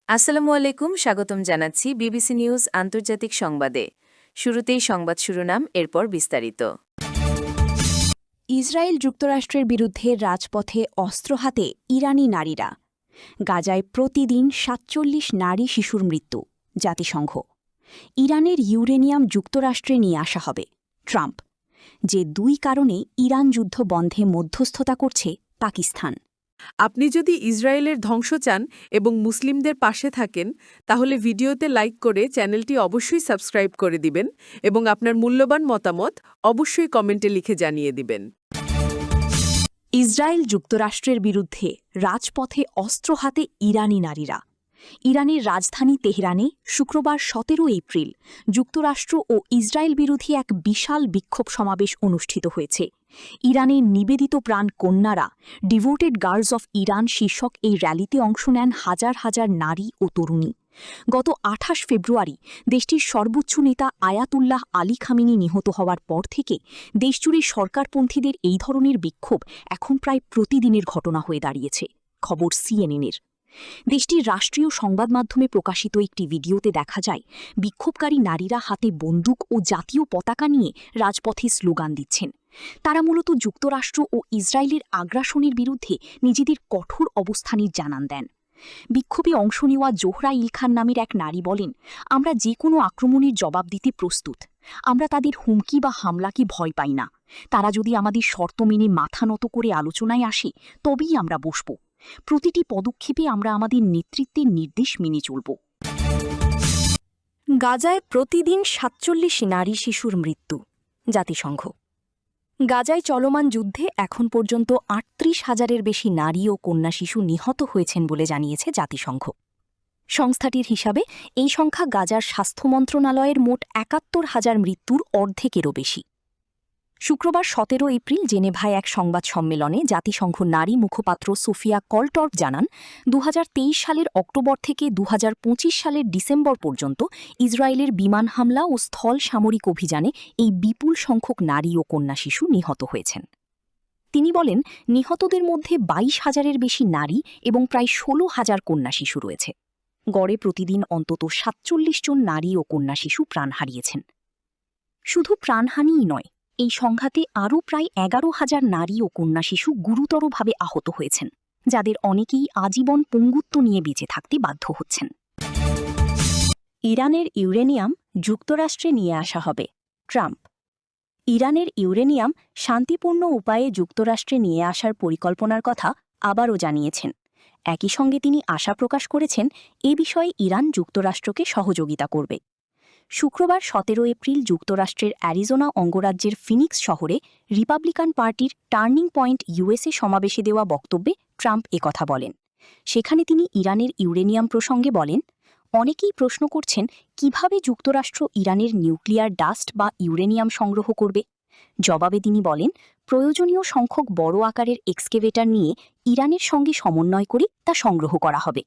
আসসালামু আলাইকুম, স্বাগতম জানাচ্ছি বিবিসি নিউজ আন্তর্জাতিক সংবাদে। শুরুতেই সংবাদ শিরোনাম, এরপর বিস্তারিত। ইসরায়েল যুক্তরাষ্ট্রের বিরুদ্ধে রাজপথে অস্ত্র হাতে ইরানি নারীরা। গাজায় প্রতিদিন ৪৭ নারী শিশুর মৃত্যু। জাতিসংঘ। ইরানের ইউরেনিয়াম যুক্তরাষ্ট্রে নিয়ে আসা হবে। ট্রাম্প। যে দুই কারণে ইরান যুদ্ধ বন্ধে মধ্যস্থতা করছে পাকিস্তান। আপনি যদি ইসরায়েলের ধ্বংস চান এবং মুসলিমদের পাশে থাকেন, তাহলে ভিডিওতে লাইক করে চ্যানেলটি অবশ্যই সাবস্ক্রাইব করে দিবেন এবং আপনার মূল্যবান মতামত অবশ্যই কমেন্টে লিখে জানিয়ে দিবেন। ইসরায়েল যুক্তরাষ্ট্রের বিরুদ্ধে রাজপথে অস্ত্র হাতে ইরানি নারীরা। ইরানের রাজধানী তেহরানে শুক্রবার ১৭ এপ্রিল যুক্তরাষ্ট্র ও ইসরায়েল বিরোধী এক বিশাল বিক্ষোভ সমাবেশ অনুষ্ঠিত হয়েছে। ইরানের নিবেদিত প্রাণ কন্যারা, ডিভোটেড গার্লস অফ ইরান শীর্ষক এই র্যালিতে অংশ নেন হাজার হাজার নারী ও তরুণী। গত ২৮ ফেব্রুয়ারি দেশটির সর্বোচ্চ নেতা আয়াতুল্লাহ আলী খামেনি নিহত হওয়ার পর থেকে দেশজুড়ে সরকারপন্থীদের এই ধরনের বিক্ষোভ এখন প্রায় প্রতিদিনের ঘটনা হয়ে দাঁড়িয়েছে। খবর সিএনএনের। দেশটির রাষ্ট্রীয় সংবাদ মাধ্যমে প্রকাশিত একটি ভিডিওতে দেখা যায় বিক্ষোভকারী নারীরা হাতে বন্দুক ও জাতীয় পতাকা নিয়ে রাজপথে স্লোগান দিচ্ছেন। তারা মূলত যুক্তরাষ্ট্র ও ইসরায়েলের আগ্রাসনের বিরুদ্ধে নিজেদের কঠোর অবস্থানের জানান দেন। বিক্ষোভে অংশ নেওয়া জোহরা ইলখান নামের এক নারী বলেন, আমরা যে কোনো আক্রমণের জবাব দিতে প্রস্তুত। আমরা তাদের হুমকি বা হামলাকে ভয় পাই না। তারা যদি আমাদের শর্ত মেনে মাথা নত করে আলোচনায় আসে, তবেই আমরা বসব। প্রতিটি পদক্ষেপে আমরা আমাদের নেতৃত্বের নির্দেশ মেনে চলব। গাজায় প্রতিদিন ৪৭ নারী শিশুর মৃত্যু। জাতিসংঘ। গাজায় চলমান যুদ্ধে এখন পর্যন্ত ৩৮,০০০-এর বেশি নারী ও কন্যা শিশু নিহত হয়েছেন বলে জানিয়েছে জাতিসংঘ। সংস্থাটির হিসাবে এই সংখ্যা গাজার স্বাস্থ্য মন্ত্রণালয়ের মোট ৭১,০০০ মৃত্যুর অর্ধেকেরও বেশি। শুক্রবার ১৭ এপ্রিল জেনেভায় এক সংবাদ সম্মেলনে জাতিসংঘ নারী মুখপাত্র সোফিয়া কলটর্প জানান, ২০২৩ সালের অক্টোবর থেকে ২০২৫ সালের ডিসেম্বর পর্যন্ত ইসরায়েলের বিমান হামলা ও স্থল সামরিক অভিযানে এই বিপুল সংখ্যক নারী ও কন্যা শিশু নিহত হয়েছেন। তিনি বলেন, নিহতদের মধ্যে ২২,০০০-এর বেশি নারী এবং প্রায় ১৬,০০০ কন্যা শিশু রয়েছে। গড়ে প্রতিদিন অন্তত ৪৭ জন নারী ও কন্যা শিশু প্রাণ হারিয়েছেন। শুধু প্রাণহানিই নয়, এই সংঘাতে আরও প্রায় ১১,০০০ নারী ও কন্যা শিশু গুরুতরভাবে আহত হয়েছেন, যাদের অনেকেই আজীবন পঙ্গুত্ব নিয়ে বেঁচে থাকতে বাধ্য হচ্ছেন। ইরানের ইউরেনিয়াম যুক্তরাষ্ট্রে নিয়ে আসা হবে। ট্রাম্প। ইরানের ইউরেনিয়াম শান্তিপূর্ণ উপায়ে যুক্তরাষ্ট্রে নিয়ে আসার পরিকল্পনার কথা আবারও জানিয়েছেন। একই সঙ্গে তিনি আশা প্রকাশ করেছেন, এ বিষয়ে ইরান যুক্তরাষ্ট্রকে সহযোগিতা করবে। শুক্রবার ১৭ এপ্রিল যুক্তরাষ্ট্রের অ্যারিজোনা অঙ্গরাজ্যের ফিনিক্স শহরে রিপাবলিকান পার্টির টার্নিং পয়েন্ট ইউএসএ সমাবেশে দেওয়া বক্তব্যে ট্রাম্প একথা বলেন। সেখানে তিনি ইরানের ইউরেনিয়াম প্রসঙ্গে বলেন, অনেকেই প্রশ্ন করছেন কিভাবে যুক্তরাষ্ট্র ইরানের নিউক্লিয়ার ডাস্ট বা ইউরেনিয়াম সংগ্রহ করবে। জবাবে তিনি বলেন, প্রয়োজনীয় সংখ্যক বড় আকারের এক্সকেভেটর নিয়ে ইরানের সঙ্গে সমন্বয় করে তা সংগ্রহ করা হবে।